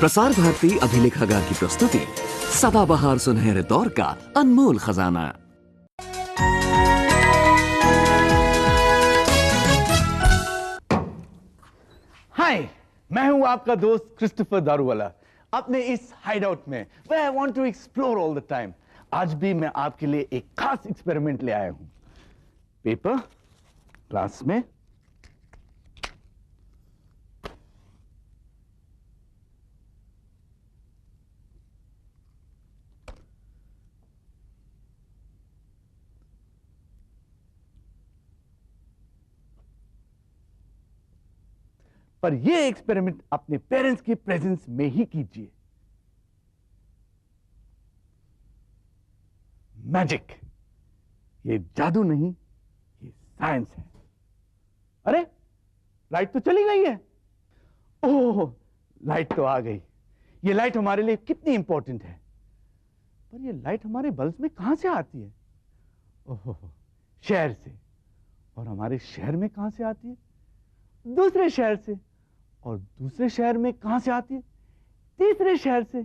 प्रसार भारती अभिलेखागार की प्रस्तुति सदाबहार सुनहरे दौर का अनमोल खजाना। हाय, मैं हूं आपका दोस्त क्रिस्टोफर दारूवाला अपने इस हाइडआउट में where I want to explore all the time। आज भी मैं आपके लिए एक खास एक्सपेरिमेंट ले आया हूं। पेपर, ग्लास में पर यह एक्सपेरिमेंट अपने पेरेंट्स के प्रेजेंस में ही कीजिए। मैजिक, ये जादू नहीं, ये साइंस है। अरे, लाइट तो चली गई है। ओह, लाइट तो आ गई। ये लाइट हमारे लिए कितनी इंपॉर्टेंट है। पर ये लाइट हमारे बल्ब में कहां से आती है? ओह, शहर से। और हमारे शहर में कहां से आती है? दूसरे शहर से। और दूसरे शहर में कहां से आती है? तीसरे शहर से।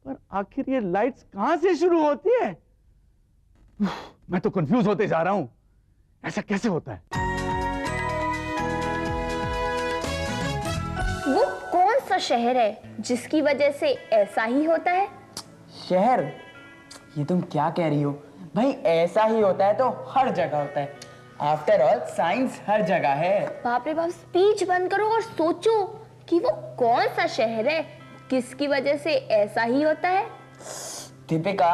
पर आखिर ये लाइट्स कहां से शुरू होती है? मैं तो कंफ्यूज होते जा रहा हूं। ऐसा कैसे होता है? वो कौन सा शहर है जिसकी वजह से ऐसा ही होता है? शहर? ये तुम क्या कह रही हो भाई? ऐसा ही होता है तो हर जगह होता है। आफ्टर ऑल साइंस हर जगह है। बाप रे बाप, स्पीच बंद करो और सोचो कि वो कौन सा शहर है किसकी वजह से ऐसा ही होता है। दीपिका,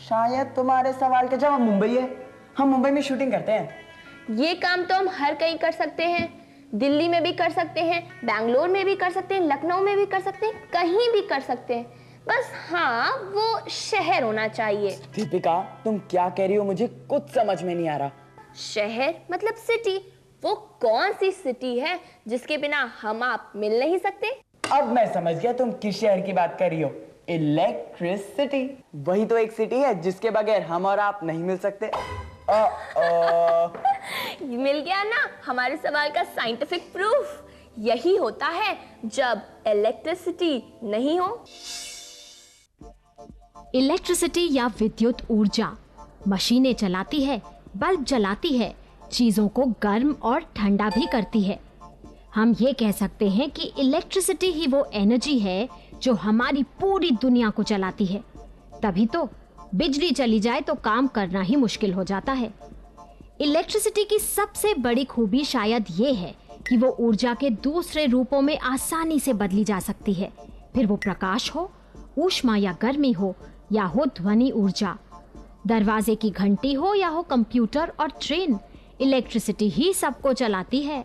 शायद तुम्हारे सवाल का जवाब मुंबई है। हम मुंबई में शूटिंग करते हैं। ये काम तो हम हर कहीं कर सकते हैं। दिल्ली में भी कर सकते हैं, बैंगलोर में भी कर सकते हैं, लखनऊ में भी कर सकते हैं, कहीं भी कर सकते हैं। बस हाँ, वो शहर होना चाहिए। दीपिका, तुम क्या कह रही हो? मुझे कुछ समझ में नहीं आ रहा। शहर मतलब सिटी। वो कौन सी सिटी है जिसके बिना हम आप मिल नहीं सकते? अब मैं समझ गया तुम किस शहर की बात कर रही हो। इलेक्ट्रिसिटी। वही तो एक सिटी है जिसके बगैर हम और आप नहीं मिल सकते। मिल गया ना हमारे सवाल का साइंटिफिक प्रूफ। यही होता है जब इलेक्ट्रिसिटी नहीं हो। इलेक्ट्रिसिटी या विद्युत ऊर्जा मशीनें चलाती है, बल्ब जलाती है, चीजों को गर्म और ठंडा भी करती है। हम ये कह सकते हैं कि इलेक्ट्रिसिटी ही वो एनर्जी है जो हमारी पूरी दुनिया को चलाती है। तभी तो बिजली चली जाए तो काम करना ही मुश्किल हो जाता है। इलेक्ट्रिसिटी की सबसे बड़ी खूबी शायद ये है कि वो ऊर्जा के दूसरे रूपों में आसानी से बदली जा सकती है। फिर वो प्रकाश हो, ऊष्मा या गर्मी हो, या हो ध्वनि ऊर्जा, दरवाजे की घंटी हो या हो कंप्यूटर और ट्रेन, इलेक्ट्रिसिटी ही सबको चलाती है।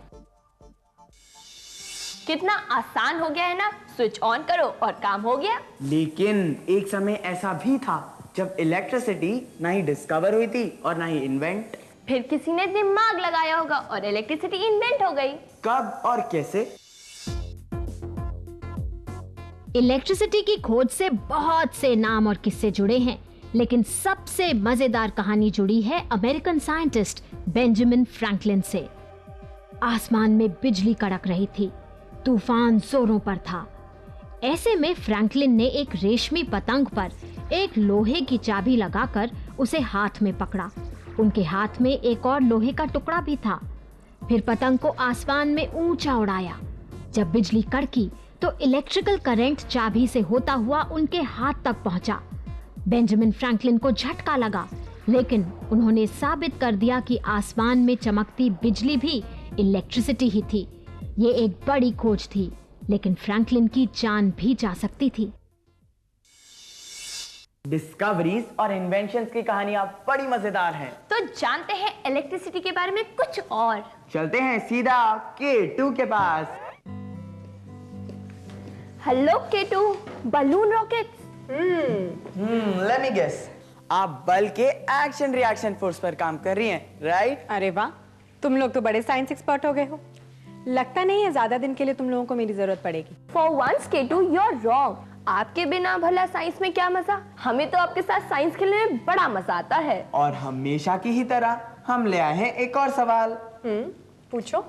कितना आसान हो गया है ना, स्विच ऑन करो और काम हो गया। लेकिन एक समय ऐसा भी था जब इलेक्ट्रिसिटी ना ही डिस्कवर हुई थी और ना ही इन्वेंट। फिर किसी ने दिमाग लगाया होगा और इलेक्ट्रिसिटी इन्वेंट हो गई। कब और कैसे? इलेक्ट्रिसिटी की खोज से बहुत से नाम और किस्से जुड़े हैं, लेकिन सबसे मजेदार कहानी जुड़ी है अमेरिकन साइंटिस्ट बेंजामिन फ्रैंकलिन से। आसमान में बिजली कड़क रही थी, तूफान जोरों पर था। ऐसे में फ्रैंकलिन ने एक रेशमी पतंग पर एक लोहे की चाबी लगाकर उसे हाथ में पकड़ा। उनके हाथ में एक और लोहे का टुकड़ा भी था। फिर पतंग को आसमान में ऊंचा उड़ाया। जब बिजली कड़की तो इलेक्ट्रिकल करंट चाबी से होता हुआ उनके हाथ तक पहुंचा। बेंजामिन फ्रैंकलिन को झटका लगा, लेकिन उन्होंने साबित कर दिया कि आसमान में चमकती बिजली भी इलेक्ट्रिसिटी ही थी। ये एक बड़ी खोज थी, लेकिन फ्रैंकलिन की जान भी जा सकती थी। डिस्कवरीज और इन्वेंशंस की कहानियां बड़ी मजेदार हैं। तो जानते हैं इलेक्ट्रिसिटी के बारे में कुछ और। चलते हैं सीधा K2 के पास। Hello K2, balloon rockets. Let me guess, आप बल के एक्शन रिएक्शन फोर्स पर काम कर रही हैं, राइट? अरे वाह, तुम लोग तो बड़े साइंस एक्सपर्ट हो गए हो। लगता नहीं है ज्यादा दिन के लिए तुम लोगों को मेरी जरूरत पड़ेगी। For once K2, you're wrong। आपके बिना भला साइंस में क्या मजा? हमें तो आपके साथ साइंस खेलने में बड़ा मजा आता है। और हमेशा की ही तरह हम ले आए हैं एक और सवाल। पूछो।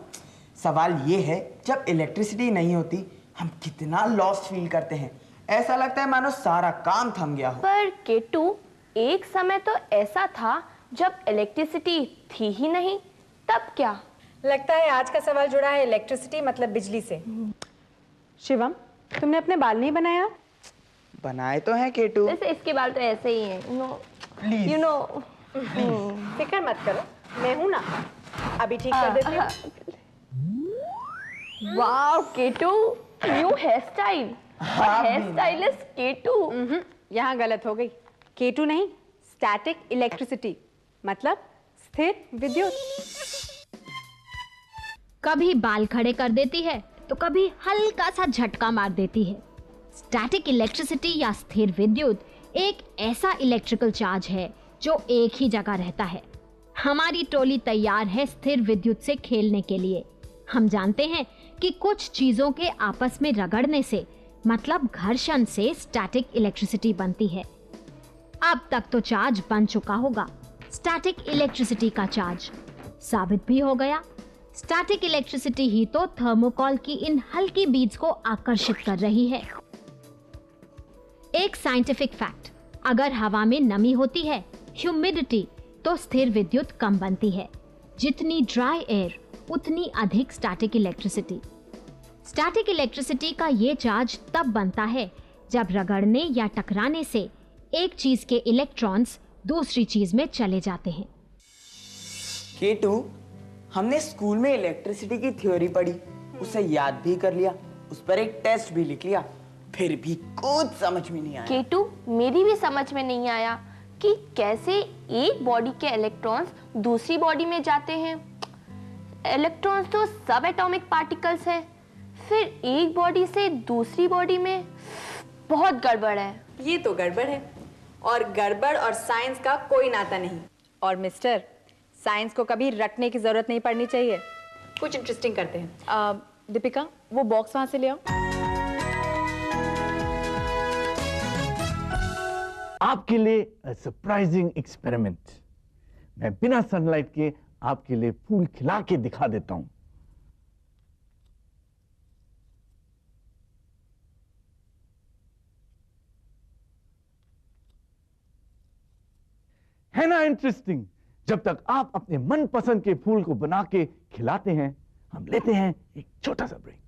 सवाल ये है, जब इलेक्ट्रिसिटी नहीं होती हम कितना लॉस्ट फील करते हैं। ऐसा लगता है मानो सारा काम थम गया हो। पर केटू, एक समय तो ऐसा था जब इलेक्ट्रिसिटी थी ही नहीं, तब क्या? लगता है आज का सवाल जुड़ा है इलेक्ट्रिसिटी मतलब बिजली से। शिवम, तुमने अपने बाल नहीं बनाया? बनाए तो हैं केटू। वैसे इसके बाल तो ऐसे ही हैं, प्लीज यू नो। फिक्र मत करो, मैं हूं ना, अभी ठीक कर देती हूँ। Wow K two, new hair style. Hair stylist K two. यहाँ गलत हो गई। केटू नहीं, स्टैटिक इलेक्ट्रिसिटी मतलब स्थिर विद्युत। कभी बाल खड़े कर देती है तो कभी हल्का सा झटका मार देती है। स्टैटिक इलेक्ट्रिसिटी या स्थिर विद्युत एक ऐसा इलेक्ट्रिकल चार्ज है जो एक ही जगह रहता है। हमारी टोली तैयार है स्थिर विद्युत से खेलने के लिए। हम जानते हैं कि कुछ चीजों के आपस में रगड़ने से मतलब घर्षण से स्टैटिक इलेक्ट्रिसिटी बनती है। अब तक तो चार्ज बन चुका होगा स्टैटिक इलेक्ट्रिसिटी का चार्ज। साबित भी हो गया। स्टैटिक इलेक्ट्रिसिटी ही तो थर्मोकॉल की इन हल्की बीड्स को आकर्षित कर रही है। एक साइंटिफिक फैक्ट, अगर हवा में नमी होती है, ह्यूमिडिटी, तो स्थिर विद्युत कम बनती है। जितनी ड्राई एयर उतनी अधिक स्टैटिक इलेक्ट्रिसिटी। स्टैटिक इलेक्ट्रिसिटी का ये चार्ज तब बनता है जब रगड़ने या टकराने से एक चीज के इलेक्ट्रॉन्स दूसरी चीज में चले जाते हैं। केटू, हमने स्कूल में इलेक्ट्रिसिटी की थ्योरी पढ़ी, उसे याद भी कर लिया, उस पर एक टेस्ट भी लिख लिया, फिर भी कुछ समझ में नहीं आया। केटू, मेरी भी समझ में नहीं आया कि कैसे एक बॉडी के इलेक्ट्रॉन्स दूसरी बॉडी में जाते हैं। इलेक्ट्रॉन्स तो सब एटॉमिक पार्टिकल्स हैं, फिर एक बॉडी से दूसरी बॉडी में, बहुत गड़बड़ है। ये तो गड़बड़ है, और गड़बड़ और साइंस का कोई नाता नहीं। और मिस्टर, साइंस को कभी रटने की जरूरत नहीं पड़नी चाहिए। कुछ इंटरेस्टिंग करते हैं। दीपिका, वो बॉक्स वहां से ले आओ। आपके लिए सरप्राइजिंग एक्सपेरिमेंट। मैं बिना सनलाइट के आपके लिए फूल खिला के दिखा देता हूं। है ना इंटरेस्टिंग? जब तक आप अपने मनपसंद के फूल को बना के खिलाते हैं, हम लेते हैं एक छोटा सा ब्रेक।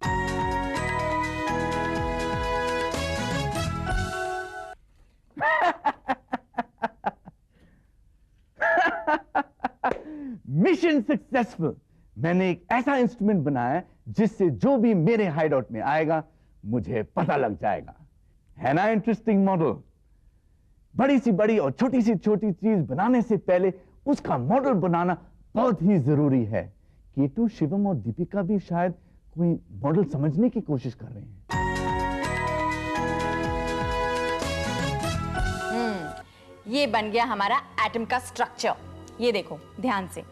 Mission successful. मैंने एक ऐसा इंस्ट्रूमेंट बनाया है जिससे जो भी मेरे हाइडआउट में आएगा मुझे पता लग जाएगा। है ना इंटरेस्टिंग मॉडल? बड़ी सी बड़ी और छोटी सी छोटी चीज बनाने से पहले उसका मॉडल बनाना बहुत ही जरूरी है। केटू, शिवम और दीपिका भी शायद कोई मॉडल समझने की कोशिश कर रहे हैं। ये बन गया हमारा एटम का स्ट्रक्चर। ये देखो ध्यान से,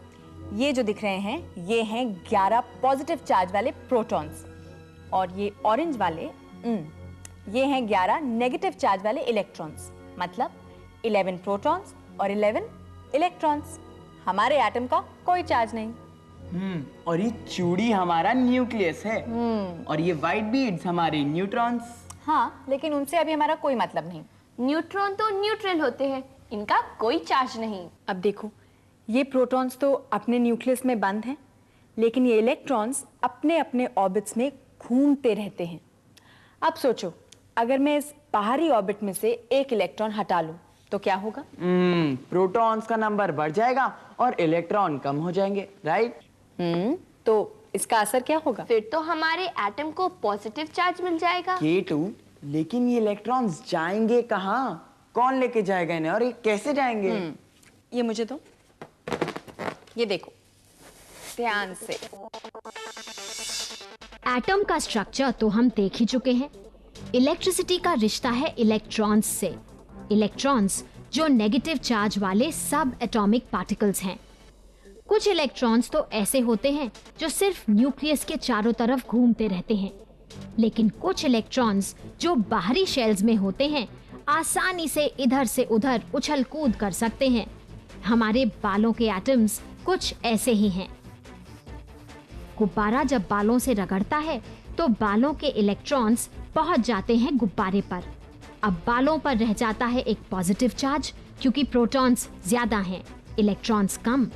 ये जो दिख रहे हैं ये हैं 11 पॉजिटिव चार्ज वाले प्रोटॉन्स, और ये ऑरेंज वाले ये हैं 11 नेगेटिव चार्ज वाले इलेक्ट्रॉन्स। मतलब 11 प्रोटॉन्स और 11 इलेक्ट्रॉन्स। हमारे एटम का कोई चार्ज नहीं। और ये चूड़ी हमारा न्यूक्लियस है, और ये व्हाइट बीड्स हमारे न्यूट्रॉन्स। हाँ, लेकिन उनसे अभी हमारा कोई मतलब नहीं। न्यूट्रॉन तो न्यूट्रल होते हैं, इनका कोई चार्ज नहीं। अब देखो, ये प्रोटॉन्स तो अपने न्यूक्लियस में बंद हैं, लेकिन ये इलेक्ट्रॉन्स अपने अपने ऑर्बिट्स में घूमते रहते हैं। अब सोचो, अगर मैं इस बाहरी ऑर्बिट में से एक इलेक्ट्रॉन हटा लूं तो क्या होगा? प्रोटॉन्स का नंबर बढ़ जाएगा और इलेक्ट्रॉन कम हो जाएंगे, राइट? तो इसका असर क्या होगा? फिर तो हमारे एटम को पॉजिटिव चार्ज मिल जाएगा। केटू, लेकिन ये इलेक्ट्रॉन्स जाएंगे कहाँ? कौन लेके जाएगा इन्हें, और ये कैसे जाएंगे? ये मुझे दो। ये देखो ध्यान से। एटम का स्ट्रक्चर तो हम देख ही चुके हैं। इलेक्ट्रिसिटी का रिश्ता है इलेक्ट्रॉन्स से। इलेक्ट्रॉन्स जो नेगेटिव चार्ज वाले सब एटॉमिक पार्टिकल्स हैं। कुछ इलेक्ट्रॉन्स तो ऐसे होते हैं जो सिर्फ न्यूक्लियस के चारों तरफ घूमते रहते हैं, लेकिन कुछ इलेक्ट्रॉन्स जो बाहरी शेल्स में होते हैं आसानी से इधर से उधर उछल कूद कर सकते हैं। हमारे बालों के एटम्स कुछ ऐसे ही हैं। गुब्बारा जब बालों से रगड़ता है तो बालों के इलेक्ट्रॉन्स पहुंच जाते हैं गुब्बारे पर। अब बालों पर रह जाता है एक पॉजिटिव चार्ज, क्योंकि प्रोटॉन्स ज्यादा हैं, इलेक्ट्रॉन्स कम।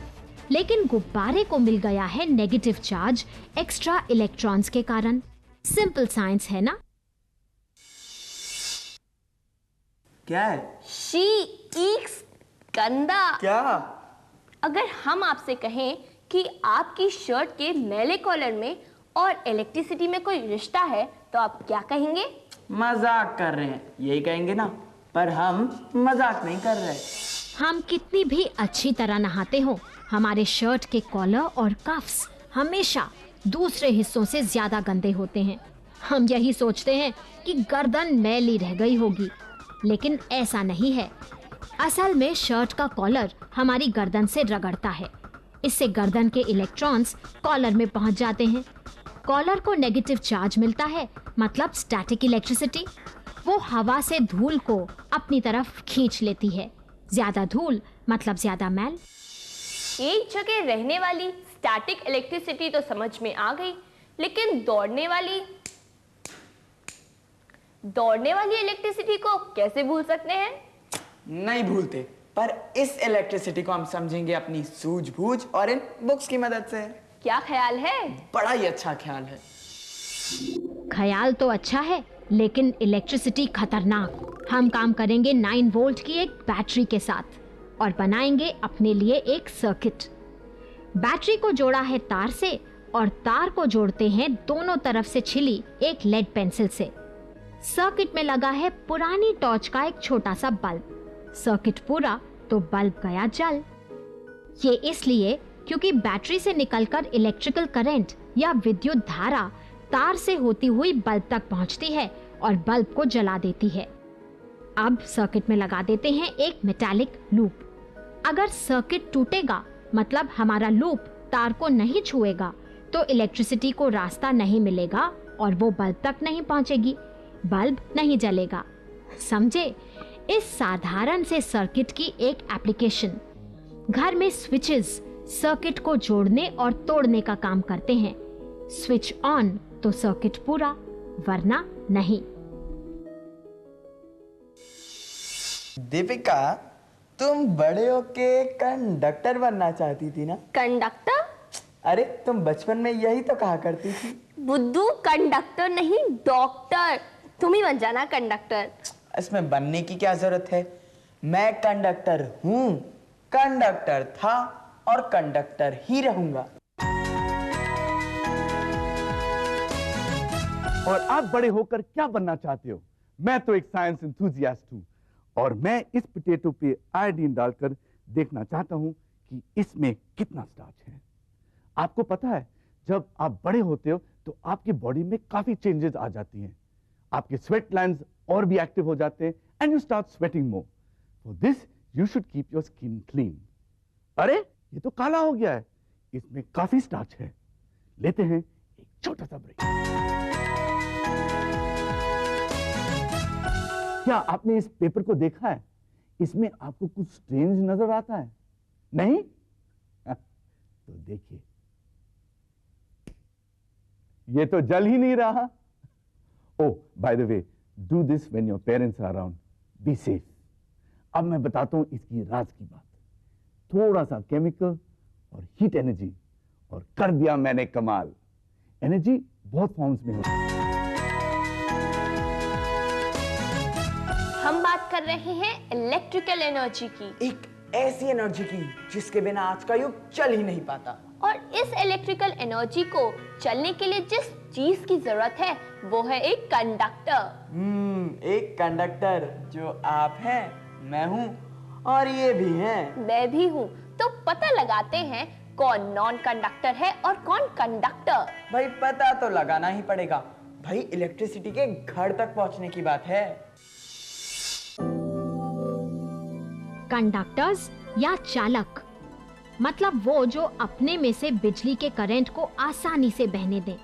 लेकिन गुब्बारे को मिल गया है नेगेटिव चार्ज एक्स्ट्रा इलेक्ट्रॉन्स के कारण। सिंपल साइंस है ना? क्या है? शी ईक्स, गंदा। क्या? अगर हम आपसे कहें कि आपकी शर्ट के मैले कॉलर में और इलेक्ट्रिसिटी में कोई रिश्ता है तो आप क्या कहेंगे? मजाक कर रहे हैं, यही कहेंगे ना। पर हम मजाक नहीं कर रहे। हम कितनी भी अच्छी तरह नहाते हो, हमारे शर्ट के कॉलर और कफ्स हमेशा दूसरे हिस्सों से ज्यादा गंदे होते हैं। हम यही सोचते हैं कि गर्दन मैली रह गई होगी, लेकिन ऐसा नहीं है। असल में शर्ट का कॉलर हमारी गर्दन से रगड़ता है। इससे गर्दन के इलेक्ट्रॉन्स कॉलर में पहुंच जाते हैं। कॉलर को नेगेटिव चार्ज मिलता है, मतलब स्टैटिक इलेक्ट्रिसिटी। वो हवा से धूल को अपनी तरफ खींच लेती है। ज्यादा धूल मतलब ज्यादा मैल। एक जगह रहने वाली स्टैटिक इलेक्ट्रिसिटी तो समझ में आ गई, लेकिन दौड़ने वाली इलेक्ट्रिसिटी को कैसे भूल सकते हैं? नहीं भूलते, पर इस इलेक्ट्रिसिटी को हम समझेंगे अपनी सूझबूझ और इन बुक्स की मदद से। क्या ख्याल है? बड़ा ही अच्छा ख्याल है। ख्याल तो अच्छा है, लेकिन इलेक्ट्रिसिटी खतरनाक। हम काम करेंगे 9 वोल्ट की एक बैटरी के साथ और बनाएंगे अपने लिए एक सर्किट। बैटरी को जोड़ा है तार से और तार को जोड़ते हैं दोनों तरफ से छिली एक लेड पेंसिल से। सर्किट में लगा है पुरानी टॉर्च का एक छोटा सा बल्ब। सर्किट पूरा तो बल्ब गया जल। ये इसलिए क्योंकि बैटरी से निकलकर इलेक्ट्रिकल करंट या विद्युत धारा तार से होती हुई बल्ब तक पहुंचती है और बल्ब को जला देती है। अब सर्किट में लगा देते हैं एक मेटालिक लूप। अगर सर्किट टूटेगा, मतलब हमारा लूप तार को नहीं छुएगा, तो इलेक्ट्रिसिटी को रास्ता नहीं मिलेगा और वो बल्ब तक नहीं पहुंचेगी, बल्ब नहीं जलेगा। समझे? इस साधारण से सर्किट की एक एप्लीकेशन। घर में स्विचेस सर्किट को जोड़ने और तोड़ने का काम करते हैं। स्विच ऑन तो सर्किट पूरा, वरना नहीं। दीपिका, तुम बड़े होके कंडक्टर बनना चाहती थी ना? कंडक्टर? अरे तुम बचपन में यही तो कहा करती थी। बुद्धू, कंडक्टर नहीं, डॉक्टर। तुम ही बन जाना कंडक्टर। इसमें बनने की क्या जरूरत है? मैं कंडक्टर हूँ, कंडक्टर था और कंडक्टर ही रहूंगा। और आप बड़े होकर क्या बनना चाहते हो? मैं तो एक साइंस एंथुसियास्ट हूं और मैं इस पोटैटो पे आयोडीन डालकर देखना चाहता हूं कि इसमें कितना स्टार्च है। आपको पता है, जब आप बड़े होते हो तो आपकी बॉडी में काफी चेंजेस आ जाती हैं। आपके स्वेट ग्लैंड्स और भी एक्टिव हो जाते हैं and you start sweating more. For this you should keep your skin clean. अरे ये तो काला हो गया है, इसमें काफी स्टार्च है। लेते हैं एक छोटा सा ब्रेक। क्या आपने इस पेपर को देखा है? इसमें आपको कुछ स्ट्रेंज नजर आता है? नहीं? तो देखिए, ये तो जल ही नहीं रहा। Oh, by the way, do this when your parents are around. Be safe. अब मैं बताता हूं इसकी राज की बात। थोड़ा सा केमिकल और हीट एनर्जी और कर दिया मैंने कमाल। एनर्जी बहुत फॉर्म्स में होती है। हम बात कर रहे हैं इलेक्ट्रिकल एनर्जी की। एक ऐसी एनर्जी की जिसके बिना आज का युग चल ही नहीं पाता। और इस इलेक्ट्रिकल एनर्जी को चलने के लिए जिस चीज की जरूरत है वो है एक कंडक्टर। एक कंडक्टर जो आप हैं, मैं हूं और ये भी हैं। मैं भी हूँ। तो पता लगाते हैं कौन नॉन कंडक्टर है और कौन कंडक्टर। भाई पता तो लगाना ही पड़ेगा। भाई इलेक्ट्रिसिटी के घर तक पहुंचने की बात है। कंडक्टर्स या चालक मतलब वो जो अपने में से बिजली के करंट को आसानी से बहने दें।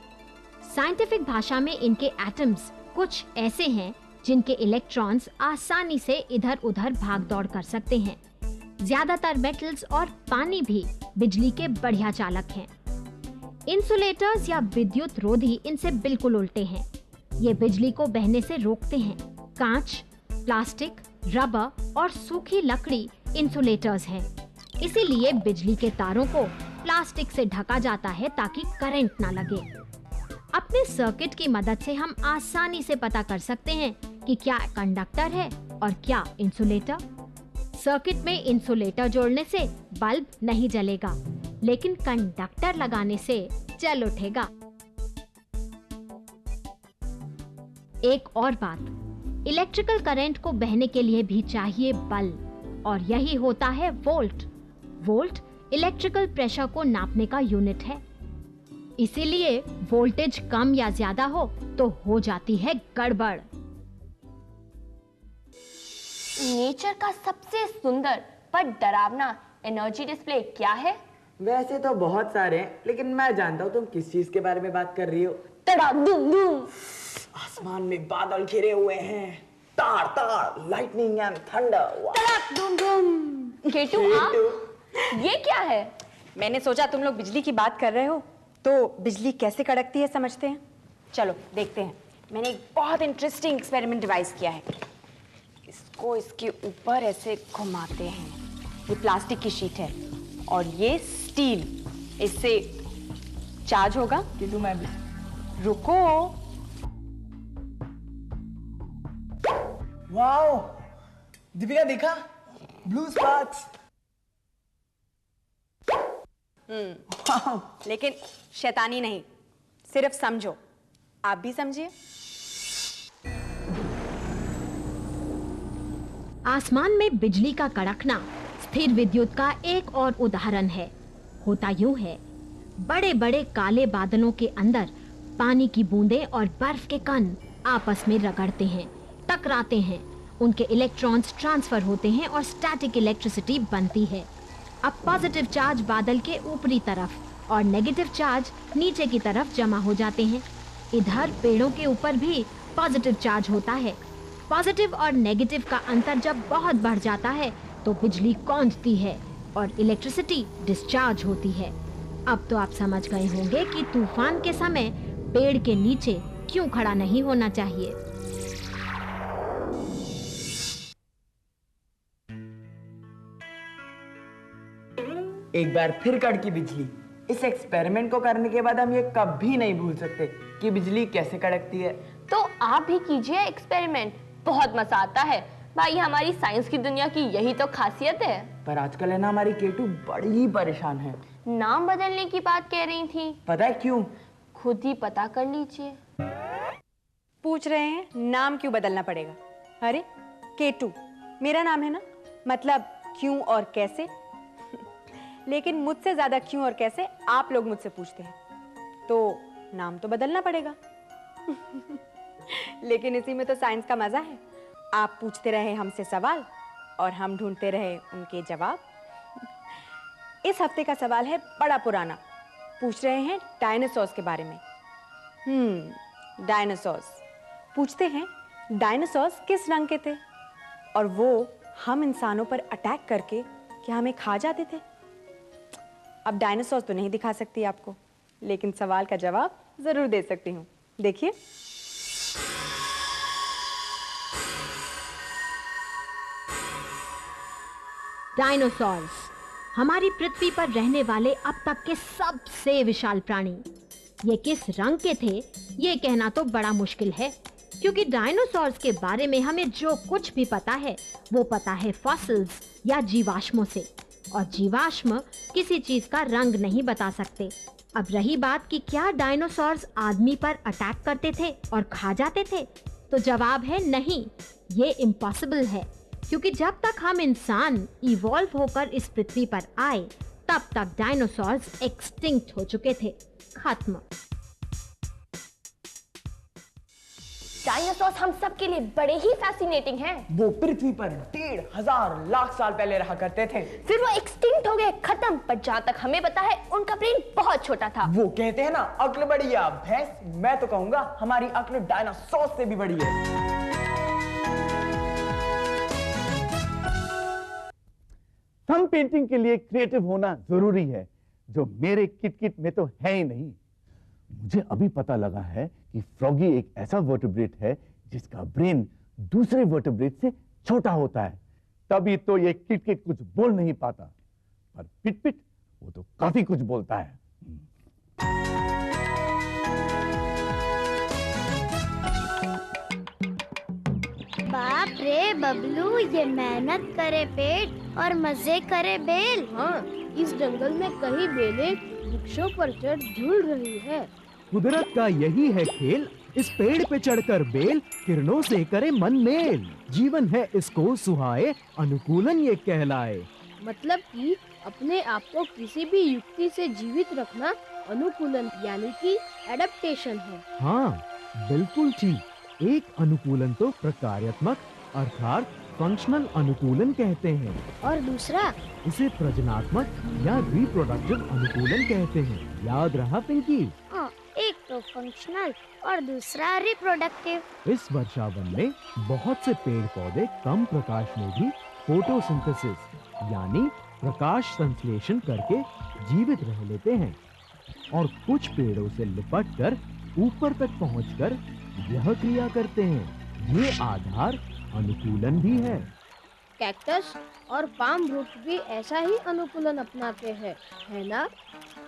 साइंटिफिक भाषा में इनके एटम्स कुछ ऐसे हैं जिनके इलेक्ट्रॉन्स आसानी से इधर उधर भाग दौड़ कर सकते हैं। ज्यादातर मेटल्स और पानी भी बिजली के बढ़िया चालक हैं। इंसुलेटर्स या विद्युत रोधी इनसे बिल्कुल उल्टे हैं। ये बिजली को बहने से रोकते हैं। कांच, प्लास्टिक, रबर और सूखी लकड़ी इंसुलेटर्स हैं। इसीलिए बिजली के तारों को प्लास्टिक से ढका जाता है ताकि करंट ना लगे। अपने सर्किट की मदद से हम आसानी से पता कर सकते हैं कि क्या कंडक्टर है और क्या इंसुलेटर। सर्किट में इंसुलेटर जोड़ने से बल्ब नहीं जलेगा, लेकिन कंडक्टर लगाने से जल उठेगा। एक और बात, इलेक्ट्रिकल करंट को बहने के लिए भी चाहिए बल, और यही होता है वोल्ट। वोल्ट इलेक्ट्रिकल प्रेशर को नापने का यूनिट है। इसीलिए वोल्टेज कम या ज्यादा हो तो हो जाती है गड़बड़। नेचर का सबसे सुंदर पर डरावना एनर्जी डिस्प्ले क्या है? वैसे तो बहुत सारे हैं, लेकिन मैं जानता हूँ तुम किस चीज के बारे में बात कर रही हो। आसमान में बादल घिरे हुए हैं, तार तार, लाइटनिंग एंड थंडर। केटू, ये क्या है? मैंने सोचा तुम लोग बिजली की बात कर रहे हो, तो बिजली कैसे कड़कती है समझते हैं। चलो देखते हैं। मैंने एक बहुत इंटरेस्टिंग एक्सपेरिमेंट डिवाइस किया है। इसको इसके ऊपर ऐसे घुमाते हैं। ये प्लास्टिक की शीट है और ये स्टील, इससे चार्ज होगा। किटू मैं भी। रुको। वाओ, दीपिका देखा, ब्लू स्पार्क्स। लेकिन शैतानी नहीं, सिर्फ समझो। आप भी समझिए। आसमान में बिजली का कड़कना स्थिर विद्युत का एक और उदाहरण है। होता यूं है, बड़े बड़े काले बादलों के अंदर पानी की बूंदें और बर्फ के कण आपस में रगड़ते हैं, टकराते हैं। उनके इलेक्ट्रॉन्स ट्रांसफर होते हैं और स्टैटिक इलेक्ट्रिसिटी बनती है। अब पॉजिटिव चार्ज बादल के ऊपरी तरफ और नेगेटिव चार्ज नीचे की तरफ जमा हो जाते हैं। इधर पेड़ों के ऊपर भी पॉजिटिव चार्ज होता है। पॉजिटिव और नेगेटिव का अंतर जब बहुत बढ़ जाता है तो बिजली कौंधती है और इलेक्ट्रिसिटी डिस्चार्ज होती है। अब तो आप समझ गए होंगे कि तूफान के समय पेड़ के नीचे क्यों खड़ा नहीं होना चाहिए। एक बार फिर कड़की बिजली। इस एक्सपेरिमेंट को करने के बाद हम ये कभी नहीं भूल सकते कि बिजली कैसे कड़कती है। तो आप भी कीजिए एक्सपेरिमेंट, बहुत मजा आता है भाई। हमारी साइंस की दुनिया की यही तो खासियत है। पर आजकल है ना, हमारी केटू बड़ी परेशान है। नाम बदलने की बात कह रही थी। पता है क्यों? खुद ही पता कर लीजिए। पूछ रहे हैं नाम क्यों बदलना पड़ेगा? अरे केटू मेरा नाम है ना, मतलब क्यों और कैसे। लेकिन मुझसे ज्यादा क्यों और कैसे आप लोग मुझसे पूछते हैं, तो नाम तो बदलना पड़ेगा। लेकिन इसी में तो साइंस का मजा है। आप पूछते रहे हमसे सवाल और हम ढूंढते रहे उनके जवाब। इस हफ्ते का सवाल है बड़ा पुराना। पूछ रहे हैं डायनासोर्स के बारे में। डायनासोर्स पूछते हैं, डायनासोर्स किस रंग के थे और वो हम इंसानों पर अटैक करके क्या हमें खा जाते थे? अब डायनासोर्स तो नहीं दिखा सकती आपको, लेकिन सवाल का जवाब जरूर दे सकती हूँ। देखिए, डायनासोर्स हमारी पृथ्वी पर रहने वाले अब तक के सबसे विशाल प्राणी। ये किस रंग के थे ये कहना तो बड़ा मुश्किल है, क्योंकि डायनासोर्स के बारे में हमें जो कुछ भी पता है वो पता है फॉसिल्स या जीवाश्मों से, और जीवाश्म किसी चीज का रंग नहीं बता सकते। अब रही बात कि क्या डायनासोर्स आदमी पर अटैक करते थे और खा जाते थे, तो जवाब है नहीं, ये इम्पॉसिबल है, क्योंकि जब तक हम इंसान इवॉल्व होकर इस पृथ्वी पर आए तब तक डायनासोर्स एक्सटिंक्ट हो चुके थे, खत्म। डायनासोर्स हम सब के लिए बड़े ही फैसिनेटिंग हैं। वो पृथ्वी पर 1,500 लाख साल पहले रहा करते थे, फिर वो एक्सटिंक्ट हो गए, खत्म। पर जहाँ तक हमें पता है उनका ब्रेन बहुत छोटा था। वो कहते हैं ना, अक्ल बड़ी है भैंस, मैं तो कहूंगा हमारी अक्ल डायनासोर से भी बड़ी है। थंब पेंटिंग के लिए क्रिएटिव होना जरूरी है। जो मेरे किटकिट में तो है ही नहीं। मुझे अभी पता लगा है कि फ्रॉगी एक ऐसा वर्टिब्रेट है जिसका ब्रेन दूसरे वर्टिब्रेट से छोटा होता है, तभी तो ये किटकिट कुछ बोल नहीं पाता। पर पिट-पिट वो तो काफी कुछ बोलता है। बाप रे बबलू, ये मेहनत करे पेट और मजे करे बेल। हाँ, इस जंगल में कई बेलें वृक्षों पर चढ़ झूल रही है। कुदरत का यही है खेल, इस पेड़ पे चढ़कर बेल किरणों से करे मन मेल। जीवन है इसको सुहाए, अनुकूलन ये कहलाए। मतलब कि अपने आप को किसी भी युक्ति से जीवित रखना अनुकूलन यानी कि एडेप्टेशन है। हाँ, बिल्कुल ठीक। एक अनुकूलन तो प्रकार्यात्मक अर्थात फंक्शनल अनुकूलन कहते हैं, और दूसरा इसे प्रजनात्मक या रिप्रोडक्टिव अनुकूलन कहते हैं। याद रहा पिंकी? एक तो फंक्शनल और दूसरा रिप्रोडक्टिव। इस वर्षावन में बहुत से पेड़ पौधे कम प्रकाश में भी फोटोसिंथेसिस यानी प्रकाश संश्लेषण करके जीवित रह लेते हैं, और कुछ पेड़ों से लिपटकर ऊपर तक पहुंचकर यह क्रिया करते हैं। ये आधार अनुकूलन भी है। कैक्टस और पाम रूट भी ऐसा ही अनुकूलन अपनाते हैं, है ना?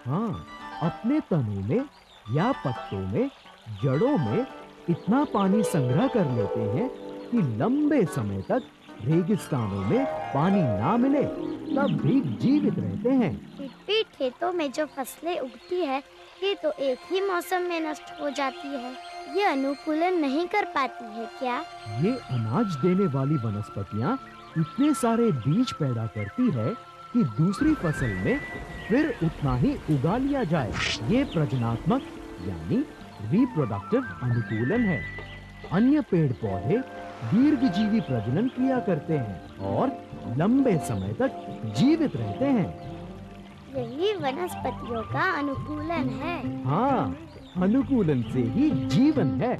हाँ, अपने तनों में या पत्तों में, जड़ों में इतना पानी संग्रह कर लेते हैं कि लंबे समय तक रेगिस्तानों में पानी ना मिले तब भी जीवित रहते हैं। पिट खेतों में जो फसलें उगती है ये तो एक ही मौसम में नष्ट हो जाती है। ये अनुकूलन नहीं कर पाती है क्या? ये अनाज देने वाली वनस्पतियाँ इतने सारे बीज पैदा करती है कि दूसरी फसल में फिर उतना ही उगा लिया जाए। ये प्रजनात्मक यानी रिप्रोडक्टिव अनुकूलन है। अन्य पेड़ पौधे दीर्घजीवी प्रजनन क्रिया करते हैं और लंबे समय तक जीवित रहते हैं। यही वनस्पतियों का अनुकूलन है। हाँ, अनुकूलन से ही जीवन है।